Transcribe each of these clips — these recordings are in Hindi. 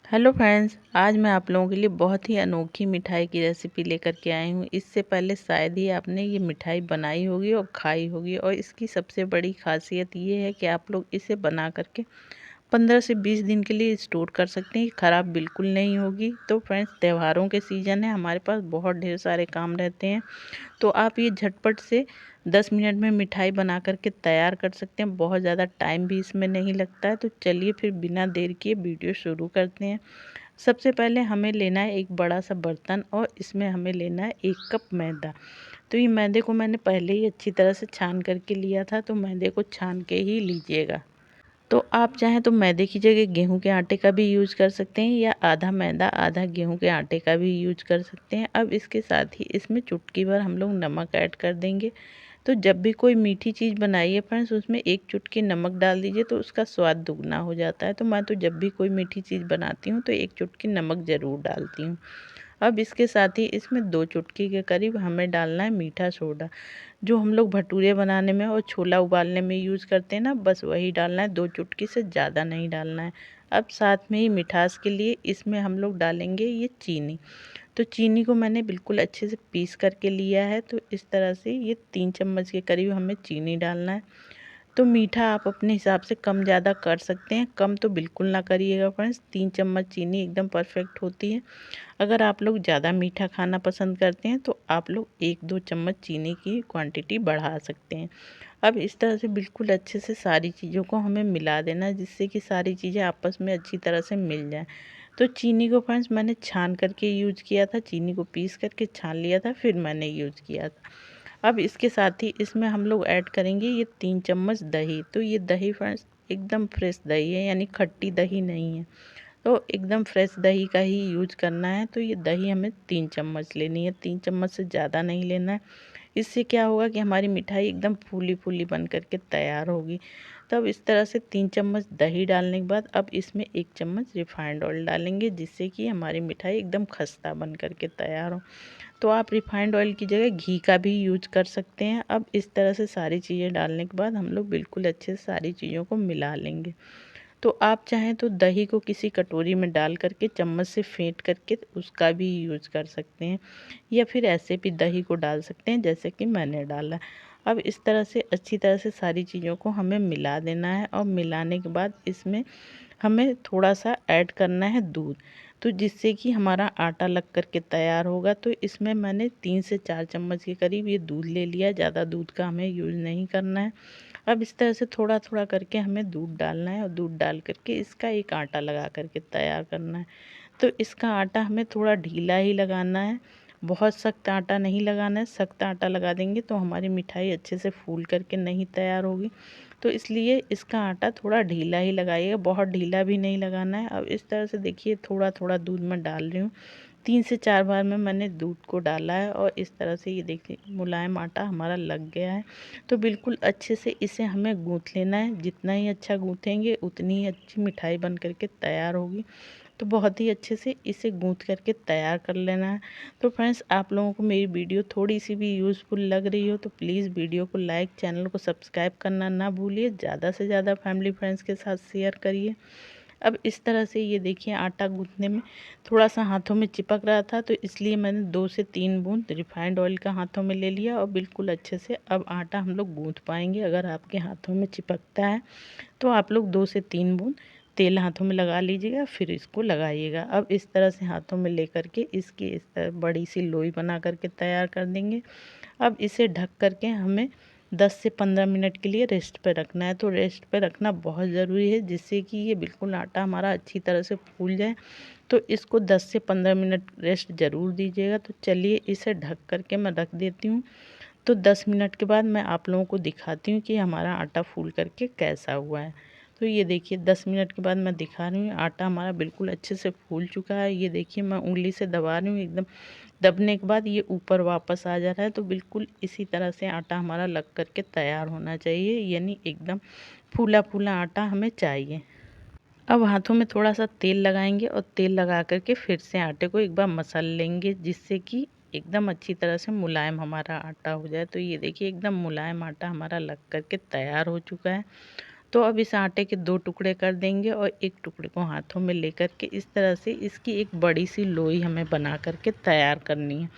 हेलो फ्रेंड्स, आज मैं आप लोगों के लिए बहुत ही अनोखी मिठाई की रेसिपी लेकर के आई हूँ। इससे पहले शायद ही आपने ये मिठाई बनाई होगी और खाई होगी, और इसकी सबसे बड़ी खासियत ये है कि आप लोग इसे बना करके 15 से 20 दिन के लिए स्टोर कर सकते हैं। ये ख़राब बिल्कुल नहीं होगी। तो फ्रेंड्स, त्योहारों के सीज़न है, हमारे पास बहुत ढेर सारे काम रहते हैं, तो आप ये झटपट से 10 मिनट में मिठाई बना करके तैयार कर सकते हैं। बहुत ज़्यादा टाइम भी इसमें नहीं लगता है। तो चलिए फिर बिना देर किए वीडियो शुरू करते हैं। सबसे पहले हमें लेना है एक बड़ा सा बर्तन, और इसमें हमें लेना है 1 कप मैदा। तो ये मैदे को मैंने पहले ही अच्छी तरह से छान करके लिया था, तो मैदे को छान के ही लीजिएगा। तो आप चाहें तो मैदे की जगह गेहूं के आटे का भी यूज़ कर सकते हैं, या आधा मैदा आधा गेहूं के आटे का भी यूज कर सकते हैं। अब इसके साथ ही इसमें चुटकी भर हम लोग नमक ऐड कर देंगे। तो जब भी कोई मीठी चीज़ बनाइए फ्रेंड्स, उसमें 1 चुटकी नमक डाल दीजिए, तो उसका स्वाद दुगना हो जाता है। तो मैं तो जब भी कोई मीठी चीज़ बनाती हूँ तो 1 चुटकी नमक ज़रूर डालती हूँ। अब इसके साथ ही इसमें 2 चुटकी के करीब हमें डालना है मीठा सोडा, जो हम लोग भटूरे बनाने में और छोला उबालने में यूज़ करते हैं ना, बस वही डालना है। 2 चुटकी से ज़्यादा नहीं डालना है। अब साथ में ही मिठास के लिए इसमें हम लोग डालेंगे ये चीनी। तो चीनी को मैंने बिल्कुल अच्छे से पीस करके लिया है। तो इस तरह से ये 3 चम्मच के करीब हमें चीनी डालना है। तो मीठा आप अपने हिसाब से कम ज़्यादा कर सकते हैं, कम तो बिल्कुल ना करिएगा फ्रेंड्स। 3 चम्मच चीनी एकदम परफेक्ट होती है। अगर आप लोग ज़्यादा मीठा खाना पसंद करते हैं तो आप लोग 1-2 चम्मच चीनी की क्वांटिटी बढ़ा सकते हैं। अब इस तरह से बिल्कुल अच्छे से सारी चीज़ों को हमें मिला देना है, जिससे कि सारी चीज़ें आपस में अच्छी तरह से मिल जाएं। तो चीनी को फ्रेंड्स मैंने छान करके यूज किया था, चीनी को पीस करके छान लिया था, फिर मैंने यूज किया था। अब इसके साथ ही इसमें हम लोग ऐड करेंगे ये 3 चम्मच दही। तो ये दही फ्रेंड्स एकदम फ्रेश दही है, यानी खट्टी दही नहीं है। तो एकदम फ्रेश दही का ही यूज करना है। तो ये दही हमें 3 चम्मच लेनी है, 3 चम्मच से ज़्यादा नहीं लेना है। इससे क्या होगा कि हमारी मिठाई एकदम फूली फूली बन करके तैयार होगी। तब इस तरह से 3 चम्मच दही डालने के बाद अब इसमें 1 चम्मच रिफाइंड ऑयल डालेंगे, जिससे कि हमारी मिठाई एकदम खस्ता बन करके तैयार हो। तो आप रिफाइंड ऑयल की जगह घी का भी यूज कर सकते हैं। अब इस तरह से सारी चीज़ें डालने के बाद हम लोग बिल्कुल अच्छे से सारी चीज़ों को मिला लेंगे। तो आप चाहें तो दही को किसी कटोरी में डाल करके चम्मच से फेंट करके उसका भी यूज कर सकते हैं, या फिर ऐसे भी दही को डाल सकते हैं जैसे कि मैंने डाला। अब इस तरह से अच्छी तरह से सारी चीज़ों को हमें मिला देना है, और मिलाने के बाद इसमें हमें थोड़ा सा ऐड करना है दूध। तो जिससे कि हमारा आटा लग कर के तैयार होगा। तो इसमें मैंने 3 से 4 चम्मच के करीब ये दूध ले लिया। ज़्यादा दूध का हमें यूज़ नहीं करना है। अब इस तरह से थोड़ा थोड़ा करके हमें दूध डालना है, और दूध डाल करके इसका एक आटा लगा करके तैयार करना है। तो इसका आटा हमें थोड़ा ढीला ही लगाना है, बहुत सख्त आटा नहीं लगाना है। सख्त आटा लगा देंगे तो हमारी मिठाई अच्छे से फूल करके नहीं तैयार होगी। तो इसलिए इसका आटा थोड़ा ढीला ही लगाइएगा, बहुत ढीला भी नहीं लगाना है। अब इस तरह से देखिए थोड़ा थोड़ा दूध मैं डाल रही हूँ। 3 से 4 बार में मैंने दूध को डाला है, और इस तरह से ये देखिए मुलायम आटा हमारा लग गया है। तो बिल्कुल अच्छे से इसे हमें गूँथ लेना है। जितना ही अच्छा गूँथेंगे उतनी ही अच्छी मिठाई बन करके तैयार होगी। तो बहुत ही अच्छे से इसे गूँथ करके तैयार कर लेना है। तो फ्रेंड्स, आप लोगों को मेरी वीडियो थोड़ी सी भी यूज़फुल लग रही हो तो प्लीज़ वीडियो को लाइक, चैनल को सब्सक्राइब करना ना भूलिए। ज़्यादा से ज़्यादा फैमिली फ्रेंड्स के साथ शेयर करिए। अब इस तरह से ये देखिए आटा गूँथने में थोड़ा सा हाथों में चिपक रहा था, तो इसलिए मैंने 2 से 3 बूंद रिफाइंड ऑयल का हाथों में ले लिया, और बिल्कुल अच्छे से अब आटा हम लोग गूँथ पाएंगे। अगर आपके हाथों में चिपकता है तो आप लोग 2 से 3 बूंद तेल हाथों में लगा लीजिएगा, फिर इसको लगाइएगा। अब इस तरह से हाथों में लेकर के इसकी इस तरह बड़ी सी लोई बना करके तैयार कर देंगे। अब इसे ढक करके हमें 10 से 15 मिनट के लिए रेस्ट पे रखना है। तो रेस्ट पे रखना बहुत ज़रूरी है, जिससे कि ये बिल्कुल आटा हमारा अच्छी तरह से फूल जाए। तो इसको 10 से 15 मिनट रेस्ट ज़रूर दीजिएगा। तो चलिए इसे ढक करके मैं रख देती हूँ। तो 10 मिनट के बाद मैं आप लोगों को दिखाती हूँ कि हमारा आटा फूल करके कैसा हुआ है। तो ये देखिए 10 मिनट के बाद मैं दिखा रही हूँ, आटा हमारा बिल्कुल अच्छे से फूल चुका है। ये देखिए मैं उंगली से दबा रही हूँ, एकदम दबने के बाद ये ऊपर वापस आ जा रहा है। तो बिल्कुल इसी तरह से आटा हमारा लग करके तैयार होना चाहिए, यानी एकदम फूला फूला आटा हमें चाहिए। अब हाथों में थोड़ा सा तेल लगाएंगे, और तेल लगा करके फिर से आटे को एक बार मसल लेंगे, जिससे कि एकदम अच्छी तरह से मुलायम हमारा आटा हो जाए। तो ये देखिए एकदम मुलायम आटा हमारा लग करके तैयार हो चुका है। तो अब इस आटे के 2 टुकड़े कर देंगे और एक टुकड़े को हाथों में लेकर के इस तरह से इसकी एक बड़ी सी लोई हमें बना करके तैयार करनी है।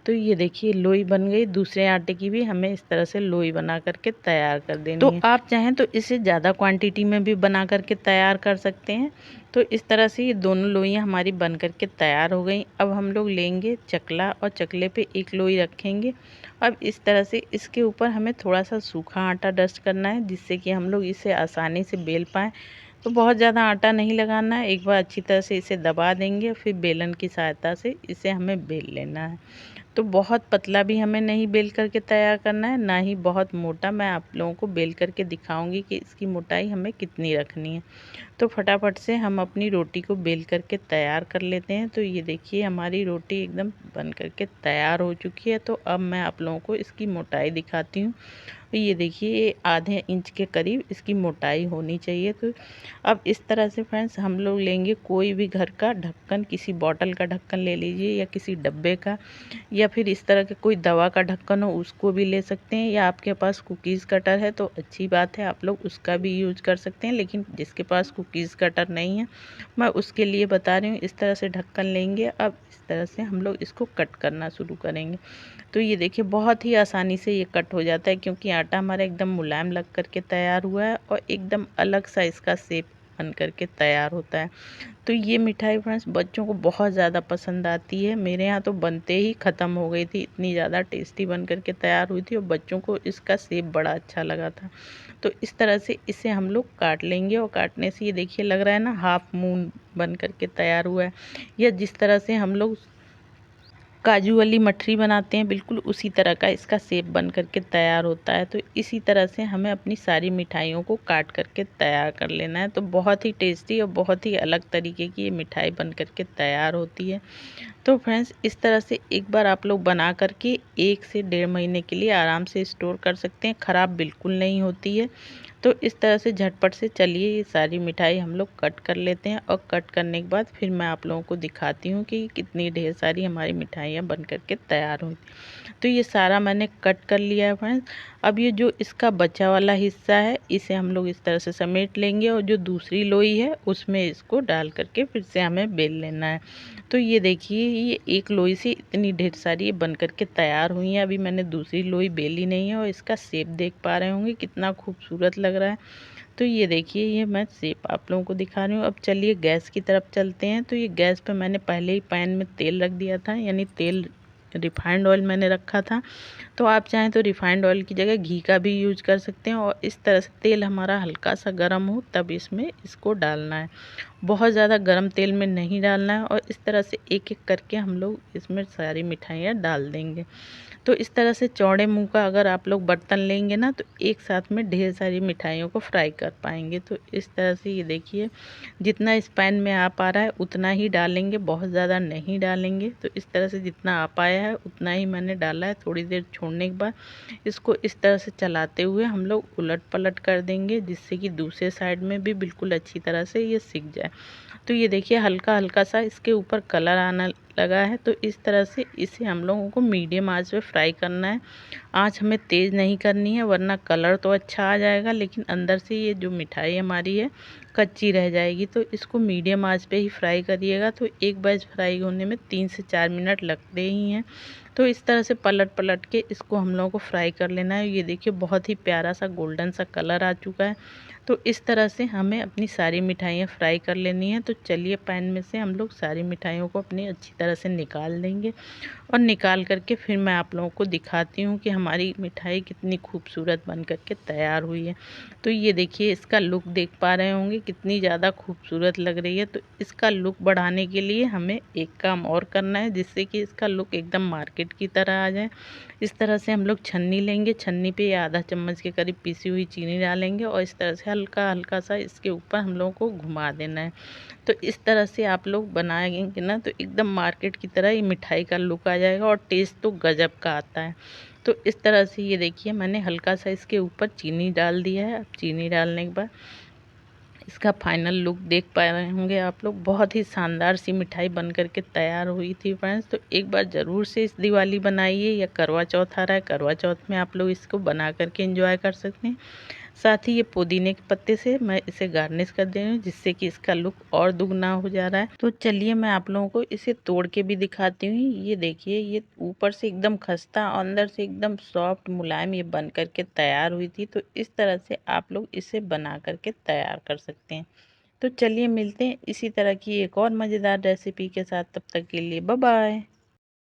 तो ये देखिए लोई बन गई। दूसरे आटे की भी हमें इस तरह से लोई बना करके तैयार कर देनी है। तो आप चाहें तो इसे ज़्यादा क्वांटिटी में भी बना करके तैयार कर सकते हैं। तो इस तरह से ये दोनों लोइयाँ हमारी बन करके तैयार हो गई। अब हम लोग लेंगे चकला और चकले पे एक लोई रखेंगे। अब इस तरह से इसके ऊपर हमें थोड़ा सा सूखा आटा डस्ट करना है, जिससे कि हम लोग इसे आसानी से बेल पाएँ। तो बहुत ज़्यादा आटा नहीं लगाना है, एक बार अच्छी तरह से इसे दबा देंगे, फिर बेलन की सहायता से इसे हमें बेल लेना है। तो बहुत पतला भी हमें नहीं बेल करके तैयार करना है, ना ही बहुत मोटा। मैं आप लोगों को बेल करके दिखाऊंगी कि इसकी मोटाई हमें कितनी रखनी है। तो फटाफट से हम अपनी रोटी को बेल करके तैयार कर लेते हैं। तो ये देखिए हमारी रोटी एकदम बन करके तैयार हो चुकी है। तो अब मैं आप लोगों को इसकी मोटाई दिखाती हूँ। तो ये देखिए ये आधे इंच के करीब इसकी मोटाई होनी चाहिए। तो अब इस तरह से फ्रेंड्स हम लोग लेंगे कोई भी घर का ढक्कन, किसी बॉटल का ढक्कन ले लीजिए या किसी डब्बे का, या फिर इस तरह के कोई दवा का ढक्कन हो उसको भी ले सकते हैं, या आपके पास कुकीज़ कटर है तो अच्छी बात है, आप लोग उसका भी यूज कर सकते हैं। लेकिन जिसके पास कुकीज़ कटर नहीं है मैं उसके लिए बता रही हूँ। इस तरह से ढक्कन लेंगे। अब इस तरह से हम लोग इसको कट करना शुरू करेंगे। तो ये देखिए बहुत ही आसानी से ये कट हो जाता है, क्योंकि आटा हमारा एकदम मुलायम लग करके तैयार हुआ है और एकदम अलग सा इसका शेप बन करके तैयार होता है। तो ये मिठाई फ्रेंड्स बच्चों को बहुत ज़्यादा पसंद आती है। मेरे यहाँ तो बनते ही ख़त्म हो गई थी, इतनी ज़्यादा टेस्टी बन करके तैयार हुई थी और बच्चों को इसका शेप बड़ा अच्छा लगा था। तो इस तरह से इसे हम लोग काट लेंगे और काटने से ये देखिए लग रहा है ना हाफ मून बन करके तैयार हुआ है, या जिस तरह से हम लोग काजू वाली मठरी बनाते हैं बिल्कुल उसी तरह का इसका शेप बन करके तैयार होता है। तो इसी तरह से हमें अपनी सारी मिठाइयों को काट करके तैयार कर लेना है। तो बहुत ही टेस्टी और बहुत ही अलग तरीके की ये मिठाई बन करके तैयार होती है। तो फ्रेंड्स इस तरह से एक बार आप लोग बना करके 1 से 1.5 महीने के लिए आराम से स्टोर कर सकते हैं, ख़राब बिल्कुल नहीं होती है। तो इस तरह से झटपट से चलिए ये सारी मिठाई हम लोग कट कर लेते हैं, और कट करने के बाद फिर मैं आप लोगों को दिखाती हूँ कि कितनी ढेर सारी हमारी मिठाइयाँ बन करके तैयार हुई। तो ये सारा मैंने कट कर लिया है फ्रेंड्स। अब ये जो इसका बचा वाला हिस्सा है इसे हम लोग इस तरह से समेट लेंगे, और जो दूसरी लोई है उसमें इसको डाल करके फिर से हमें बेल लेना है। तो ये देखिए ये एक लोई से इतनी ढेर सारी ये बन करके तैयार हुई हैं। अभी मैंने दूसरी लोई बेली नहीं है, और इसका शेप देख पा रहे होंगे कितना खूबसूरत लग रहा है। तो ये देखिए ये मैं शेप आप लोगों को दिखा रही हूँ। अब चलिए गैस की तरफ चलते हैं। तो ये गैस पे मैंने पहले ही पैन में तेल रख दिया था, यानी तेल रिफाइंड ऑयल मैंने रखा था। तो आप चाहें तो रिफाइंड ऑयल की जगह घी का भी यूज कर सकते हैं। और इस तरह से तेल हमारा हल्का सा गर्म हो तब इसमें इसको डालना है, बहुत ज़्यादा गर्म तेल में नहीं डालना है। और इस तरह से एक एक करके हम लोग इसमें सारी मिठाइयाँ डाल देंगे। तो इस तरह से चौड़े मुंह का अगर आप लोग बर्तन लेंगे ना तो एक साथ में ढेर सारी मिठाइयों को फ्राई कर पाएंगे। तो इस तरह से ये देखिए जितना इस पैन में आ पा रहा है उतना ही डालेंगे, बहुत ज़्यादा नहीं डालेंगे। तो इस तरह से जितना आ पाया है उतना ही मैंने डाला है। थोड़ी देर छोड़ने के बाद इसको इस तरह से चलाते हुए हम लोग उलट पलट कर देंगे, जिससे कि दूसरे साइड में भी बिल्कुल अच्छी तरह से ये सिक जाए। तो ये देखिए हल्का हल्का सा इसके ऊपर कलर आना लगा है। तो इस तरह से इसे हम लोगों को मीडियम आंच पे फ्राई करना है। आंच हमें तेज़ नहीं करनी है, वरना कलर तो अच्छा आ जाएगा लेकिन अंदर से ये जो मिठाई हमारी है कच्ची रह जाएगी। तो इसको मीडियम आंच पे ही फ्राई करिएगा। तो एक बैच फ्राई होने में 3 से 4 मिनट लगते ही हैं। तो इस तरह से पलट पलट के इसको हम लोगों को फ्राई कर लेना है। ये देखिए बहुत ही प्यारा सा गोल्डन सा कलर आ चुका है। तो इस तरह से हमें अपनी सारी मिठाइयाँ फ्राई कर लेनी है। तो चलिए पैन में से हम लोग सारी मिठाइयों को अपनी अच्छी तरह से निकाल देंगे, और निकाल करके फिर मैं आप लोगों को दिखाती हूँ कि हमारी मिठाई कितनी खूबसूरत बन करके तैयार हुई है। तो ये देखिए इसका लुक देख पा रहे होंगे कितनी ज़्यादा खूबसूरत लग रही है। तो इसका लुक बढ़ाने के लिए हमें एक काम और करना है, जिससे कि इसका लुक एकदम मार्केट की तरह आ जाए। इस तरह से हम लोग छन्नी लेंगे, छन्नी पे आधा चम्मच के करीब पिसी हुई चीनी डालेंगे, और इस तरह से हल्का हल्का सा इसके ऊपर हम लोगों को घुमा देना है। तो इस तरह से आप लोग बनाएंगे ना तो एकदम मार्केट की तरह ये मिठाई का लुक आ जाएगा, और टेस्ट तो गजब का आता है। तो इस तरह से ये देखिए मैंने हल्का सा इसके ऊपर चीनी डाल दिया है। अब चीनी डालने के बाद इसका फाइनल लुक देख पा रहे होंगे आप लोग, बहुत ही शानदार सी मिठाई बन करके तैयार हुई थी फ्रेंड्स। तो एक बार ज़रूर से इस दिवाली बनाइए, या करवा चौथ आ रहा है, करवा चौथ में आप लोग इसको बना करके एंजॉय कर सकते हैं। साथ ही ये पुदीने के पत्ते से मैं इसे गार्निश कर दे रही हूँ, जिससे कि इसका लुक और दुगना हो जा रहा है। तो चलिए मैं आप लोगों को इसे तोड़ के भी दिखाती हूँ। ये देखिए, ये ऊपर से एकदम खस्ता और अंदर से एकदम सॉफ्ट मुलायम ये बन करके तैयार हुई थी। तो इस तरह से आप लोग इसे बना करके तैयार कर सकते हैं। तो चलिए मिलते हैं इसी तरह की एक और मज़ेदार रेसिपी के साथ। तब तक के लिए बाय बाय।